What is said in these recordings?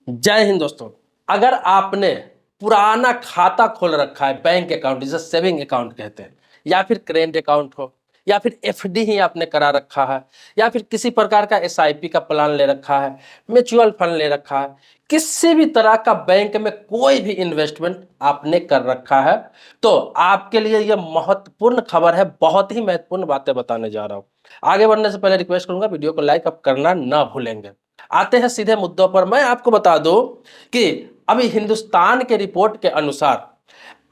जय हिंद दोस्तों। अगर आपने पुराना खाता खोल रखा है, बैंक अकाउंट जिसे सेविंग अकाउंट कहते हैं, या फिर करेंट अकाउंट हो, या फिर एफडी ही आपने करा रखा है, या फिर किसी प्रकार का एसआईपी का प्लान ले रखा है, म्यूचुअल फंड ले रखा है, किसी भी तरह का बैंक में कोई भी इन्वेस्टमेंट आपने कर रखा है, तो आपके लिए यह महत्वपूर्ण खबर है। बहुत ही महत्वपूर्ण बातें बताने जा रहा हूं। आगे बढ़ने से पहले रिक्वेस्ट करूंगा, वीडियो को लाइक अब करना ना भूलेंगे। आते हैं सीधे मुद्दों पर। मैं आपको बता दूं कि अभी हिंदुस्तान के रिपोर्ट के अनुसार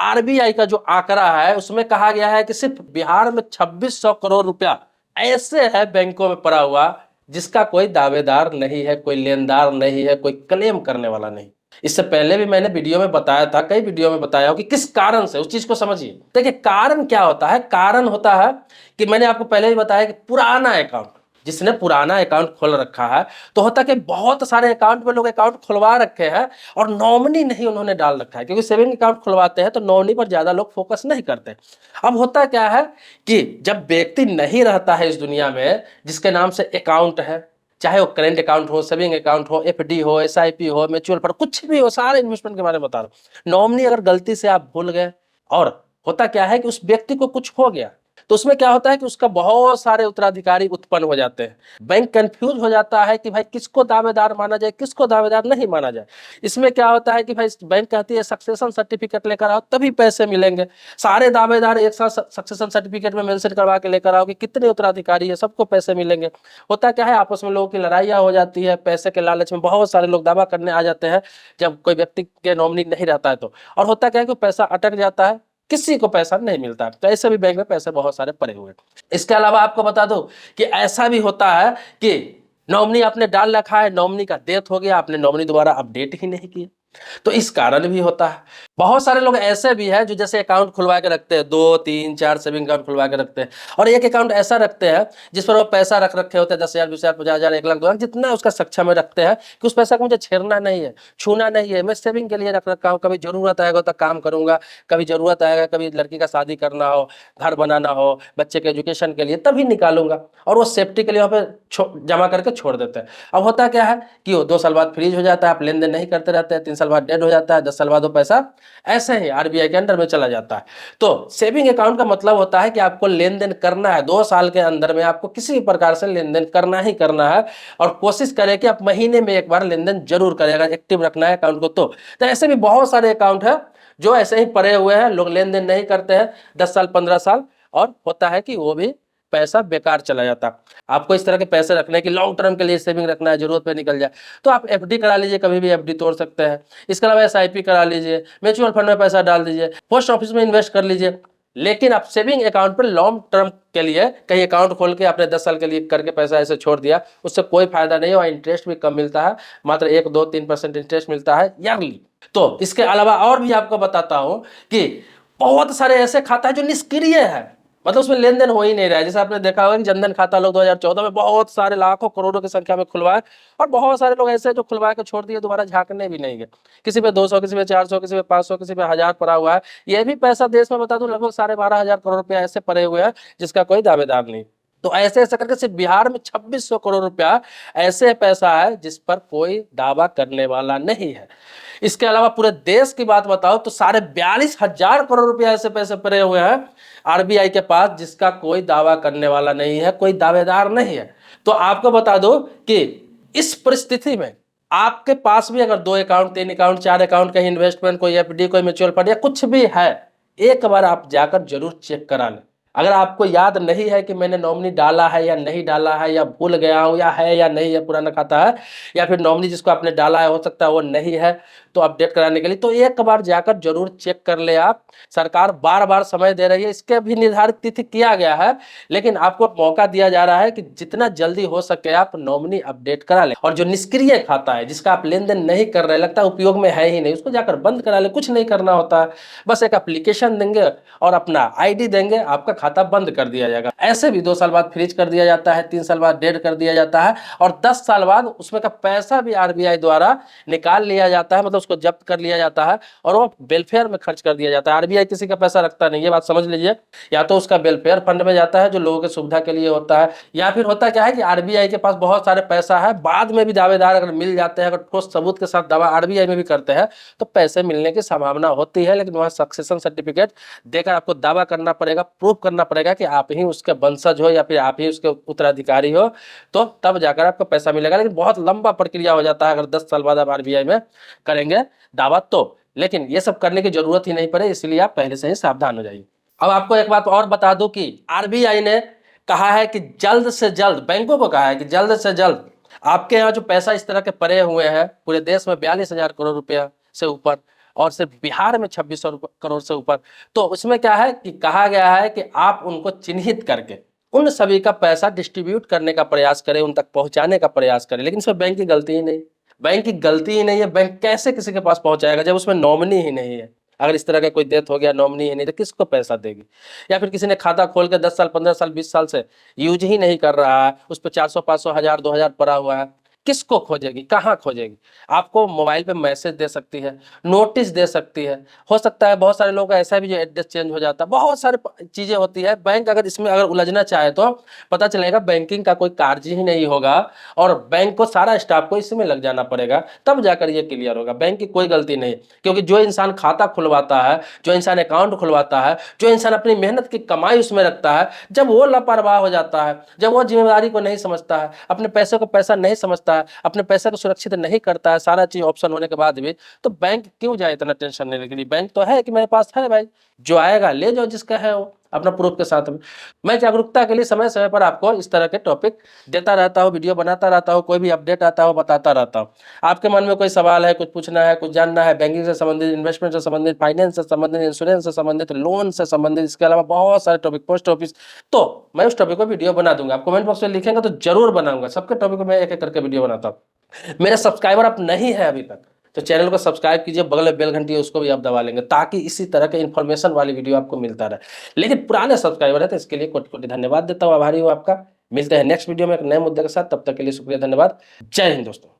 आरबीआई का जो आंकड़ा है उसमें कहा गया है कि सिर्फ बिहार में 2600 करोड़ रुपया ऐसे है बैंकों में पड़ा हुआ जिसका कोई दावेदार नहीं है, कोई लेनदार नहीं है, कोई क्लेम करने वाला नहीं। इससे पहले भी मैंने वीडियो में बताया था, कई वीडियो में बताया हो कि किस कारण से, उस चीज को समझिए। देखिए कारण क्या होता है। कारण होता है कि मैंने आपको पहले भी बताया कि पुराना अकाउंट, जिसने पुराना अकाउंट खोल रखा है, तो होता कि बहुत सारे अकाउंट में लोग अकाउंट खुलवा रखे हैं और नॉमिनी नहीं उन्होंने डाल रखा है, क्योंकि सेविंग अकाउंट खुलवाते हैं तो नॉमिनी पर ज्यादा लोग फोकस नहीं करते। अब होता क्या है कि जब व्यक्ति नहीं रहता है इस दुनिया में जिसके नाम से अकाउंट है, चाहे वो करेंट अकाउंट हो, सेविंग अकाउंट हो, एफडी हो, एसआईपी हो, म्यूचुअल फंड, कुछ भी हो, सारे इन्वेस्टमेंट के बारे में बता रहा हूं। नॉमिनी अगर गलती से आप भूल गए और होता क्या है कि उस व्यक्ति को कुछ हो गया, तो उसमें क्या होता है कि उसका बहुत सारे उत्तराधिकारी उत्पन्न हो जाते हैं। बैंक कंफ्यूज हो जाता है कि भाई किसको दावेदार माना जाए, किसको दावेदार नहीं माना जाए। इसमें क्या होता है कि भाई बैंक कहती है सक्सेशन सर्टिफिकेट लेकर आओ तभी पैसे मिलेंगे। सारे दावेदार एक साथ सक्सेशन सर्टिफिकेट में मेंशन करवा के लेकर आओ कि कितने उत्तराधिकारी है, सबको पैसे मिलेंगे। होता क्या है, आपस में लोगों की लड़ाइयाँ हो जाती है, पैसे के लालच में बहुत सारे लोग दावा करने आ जाते हैं जब कोई व्यक्ति के नॉमिनी नहीं रहता है तो। और होता क्या है कि पैसा अटक जाता है, किसी को पैसा नहीं मिलता। तो ऐसे भी बैंक में पैसे बहुत सारे पड़े हुए हैं। इसके अलावा आपको बता दो कि ऐसा भी होता है कि नॉमिनी आपने डाल रखा है, नॉमिनी का डेथ हो गया, आपने नॉमिनी दोबारा अपडेट ही नहीं किया, तो इस कारण भी होता है। बहुत सारे लोग ऐसे भी हैं जो जैसे अकाउंट खुलवा के रखते हैं, 2 3 4 सेविंग अकाउंट खुलवा के रखते हैं, और एक अकाउंट ऐसा रखते हैं जिस पर वो पैसा रख रखे होते हैं 10,000 20,000 50,000 1 लाख 2 लाख, जितना उसका सक्षम में रखते हैं कि उस पैसा को मुझे छेड़ना नहीं है, छूना नहीं है, मैं सेविंग के लिए रख रखा हूँ, कभी जरूरत आएगा तो काम करूंगा, कभी जरूरत आएगा, कभी लड़की का शादी करना हो, घर बनाना हो, बच्चे के एजुकेशन के लिए, तभी निकालूंगा, और वो सेफ्टी के लिए वहाँ पे जमा करके छोड़ देते हैं। अब होता क्या है कि वो 2 साल बाद फ्रीज हो जाता है, आप लेन देन नहीं करते रहते हैं, 3 साल बाद डेड हो जाता है, 10 साल बाद वो पैसा ऐसे ही आरबीआई के अंडर में चला जाता है। तो सेविंग अकाउंट का मतलब होता है कि आपको लेन देन करना है, 2 साल के अंदर में आपको किसी भी प्रकार से लेन देन करना ही करना है, और कोशिश करें कि आप महीने में एक बार लेन देन जरूर करें अगर एक्टिव रखना है अकाउंट को। तो ऐसे भी बहुत सारे अकाउंट है जो ऐसे ही पड़े हुए हैं, लोग लेन देन नहीं करते हैं 10 साल 15 साल, और होता है कि वो भी पैसा बेकार चला जाता। आपको इस तरह के पैसे रखने की, लॉन्ग टर्म के लिए सेविंग रखना है, जरूरत पे निकल जाए, तो आप एफडी करा लीजिए, कभी भी एफडी तोड़ सकते हैं। इसके अलावा एसआईपी करा लीजिए, म्यूचुअल फंड में पैसा डाल दीजिए, पोस्ट ऑफिस में इन्वेस्ट कर लीजिए। लेकिन आप सेविंग अकाउंट पर लॉन्ग टर्म के लिए कहीं अकाउंट खोल के आपने 10 साल के लिए करके पैसा ऐसे छोड़ दिया, उससे कोई फायदा नहीं है, और इंटरेस्ट भी कम मिलता है, मात्र 1 2 3% इंटरेस्ट मिलता है ईयरली। तो इसके अलावा और भी आपको बताता हूं कि बहुत सारे ऐसे खाता है जो निष्क्रिय है, मतलब उसमें लेन देन हो ही नहीं रहा है। जैसे आपने देखा होगा कि जनधन खाता लोग 2014 में बहुत सारे लाखों करोड़ों की संख्या में खुलवाए, और बहुत सारे लोग ऐसे जो खुलवा के छोड़ दिए, दोबारा झांकने भी नहीं गए। किसी पे 200, किसी पे 400, किसी पे 500, किसी पे 1000 पड़ा हुआ है। ये भी पैसा देश में बता दूं लगभग 12,500 करोड़ रुपया ऐसे पड़े हुए हैं जिसका कोई दावेदार नहीं। तो ऐसे ऐसे करके सिर्फ बिहार में 2600 करोड़ रुपया ऐसे पैसा है जिस पर कोई दावा करने वाला नहीं है। इसके अलावा पूरे देश की बात बताओ तो 42,500 करोड़ रुपया ऐसे पैसे पड़े हुए हैं आरबीआई के पास जिसका कोई दावा करने वाला नहीं है, कोई दावेदार नहीं है। तो आपको बता दो कि इस परिस्थिति में आपके पास भी अगर 2 अकाउंट 3 अकाउंट 4 अकाउंट, कहीं इन्वेस्टमेंट, कोई एफडी, कोई म्यूचुअल फंड या कुछ भी है, एक बार आप जाकर जरूर चेक करा लें। अगर आपको याद नहीं है कि मैंने नॉमिनी डाला है या नहीं डाला है, या भूल गया हूं, या है या नहीं है, पुराना खाता है, या फिर नॉमिनी जिसको आपने डाला है हो सकता है वो नहीं है, तो अपडेट कराने के लिए तो एक बार जाकर जरूर चेक कर ले आप। सरकार बार बार समय दे रही है, इसके भी निर्धारित तिथि किया गया है, लेकिन आपको मौका दिया जा रहा है कि जितना जल्दी हो सके आप नॉमिनी अपडेट करा लें। और जो निष्क्रिय खाता है, जिसका आप लेन देन नहीं कर रहे, लगता है उपयोग में है ही नहीं, उसको जाकर बंद करा ले। कुछ नहीं करना होता है, बस एक एप्लीकेशन देंगे और अपना आईडी देंगे, आपका खाता बंद कर दिया जाएगा। ऐसे भी 2 साल बाद फ्रीज कर दिया जाता है, 3 साल बाद डेड कर दिया जाता है और 10 साल बाद उसमें का पैसा भी आरबीआई द्वारा निकाल लिया जाता है, मतलब उसको जब्त कर लिया जाता है और वो वेलफेयर में खर्च कर दिया जाता है। आरबीआई किसी का पैसा रखता नहीं, ये बात समझ लीजिए। या तो उसका वेलफेयर फंड में जाता है जो लोगों की सुविधा के लिए होता है, या फिर होता क्या है कि आरबीआई के पास बहुत सारे पैसा है, बाद में भी दावेदार अगर मिल जाते हैं, अगर ठोस सबूत के साथ दावा आरबीआई में भी करते हैं तो पैसे मिलने की संभावना होती है, लेकिन वहां सक्सेशन सर्टिफिकेट देकर आपको दावा करना पड़ेगा, प्रूव करना पड़ेगा कि आप ही उसके वंशज हो या फिर आप ही उसके उत्तराधिकारी हो, तो तब जाकर आपको पैसा मिलेगा। लेकिन बहुत लंबा प्रक्रिया हो जाता है अगर 10 साल बाद आप आरबीआई में करेंगे दावा तो। लेकिन ये सब करने की जरूरत ही नहीं पड़े, इसलिए आप पहले से ही सावधान हो जाइए। अब आपको एक बात और बता दूं कि आरबीआई ने कहा है कि जल्द से जल्द, बैंकों को कहा है कि जल्द से जल्द आपके यहाँ जो पैसा इस तरह के पड़े हुए हैं, पूरे देश में 42,000 करोड़ रुपया से ऊपर और सिर्फ बिहार में 2600 करोड़ से ऊपर, तो उसमें क्या है कि कहा गया है कि आप उनको चिन्हित करके उन सभी का पैसा डिस्ट्रीब्यूट करने का प्रयास करें, उन तक पहुंचाने का प्रयास करें। लेकिन इसमें बैंक की गलती ही नहीं, बैंक की गलती ही नहीं है। बैंक कैसे किसी के पास पहुंचाएगा जब उसमें नॉमिनी ही नहीं है? अगर इस तरह का कोई डेथ हो गया, नॉमिनी ही नहीं, तो किसको पैसा देगी? या फिर किसी ने खाता खोल के 10 साल 15 साल 20 साल से यूज ही नहीं कर रहा है, उस पर 400 500 1000 2000 पड़ा हुआ है, किसको खोजेगी, कहाँ खोजेगी? आपको मोबाइल पे मैसेज दे सकती है, नोटिस दे सकती है, हो सकता है बहुत सारे लोग का ऐसा भी जो एड्रेस चेंज हो जाता है, बहुत सारे चीजें होती है। बैंक अगर इसमें अगर उलझना चाहे तो पता चलेगा बैंकिंग का कोई कार्य ही नहीं होगा और बैंक को सारा स्टाफ को इसमें लग जाना पड़ेगा, तब जाकर ये क्लियर होगा। बैंक की कोई गलती नहीं, क्योंकि जो इंसान खाता खुलवाता है, जो इंसान अकाउंट खुलवाता है, जो इंसान अपनी मेहनत की कमाई उसमें रखता है, जब वो लापरवाह हो जाता है, जब वो जिम्मेदारी को नहीं समझता है, अपने पैसे को पैसा नहीं समझता है, अपने पैसे को सुरक्षित नहीं करता है, सारा चीज ऑप्शन होने के बाद भी, तो बैंक क्यों जाए इतना टेंशन लेने के लिए? बैंक तो है कि मेरे पास है भाई, जो आएगा ले जाओ, जिसका है वो अपना प्रूफ के साथ में। मैं जागरूकता के लिए समय समय पर आपको इस तरह के टॉपिक देता रहता हूँ, वीडियो बनाता रहता हूँ, कोई भी अपडेट आता है बताता रहता हूँ। आपके मन में कोई सवाल है, कुछ पूछना है, कुछ जानना है, बैंकिंग से संबंधित, इन्वेस्टमेंट से संबंधित, फाइनेंस से संबंधित, इंश्योरेंस से संबंधित, लोन से संबंधित, इसके अलावा बहुत सारे टॉपिक, पोस्ट ऑफिस, तो मैं उस टॉपिक को वीडियो बना दूंगा। आप कमेंट बॉक्स में लिखेंगे तो जरूर बनाऊंगा, सबके टॉपिक को मैं एक एक करके वीडियो बनाता हूँ। मेरे सब्सक्राइबर आप नहीं है अभी तक तो चैनल को सब्सक्राइब कीजिए, बगल में बेल घंटी है उसको भी आप दबा लेंगे, ताकि इसी तरह के इन्फॉर्मेशन वाली वीडियो आपको मिलता रहे। लेकिन पुराने सब्सक्राइबर है तो इसके लिए कोटि कोटि धन्यवाद देता हूँ, आभारी हूँ आपका। मिलते हैं नेक्स्ट वीडियो में एक नए मुद्दे के साथ, तब तक के लिए शुक्रिया, धन्यवाद, जय हिंद दोस्तों।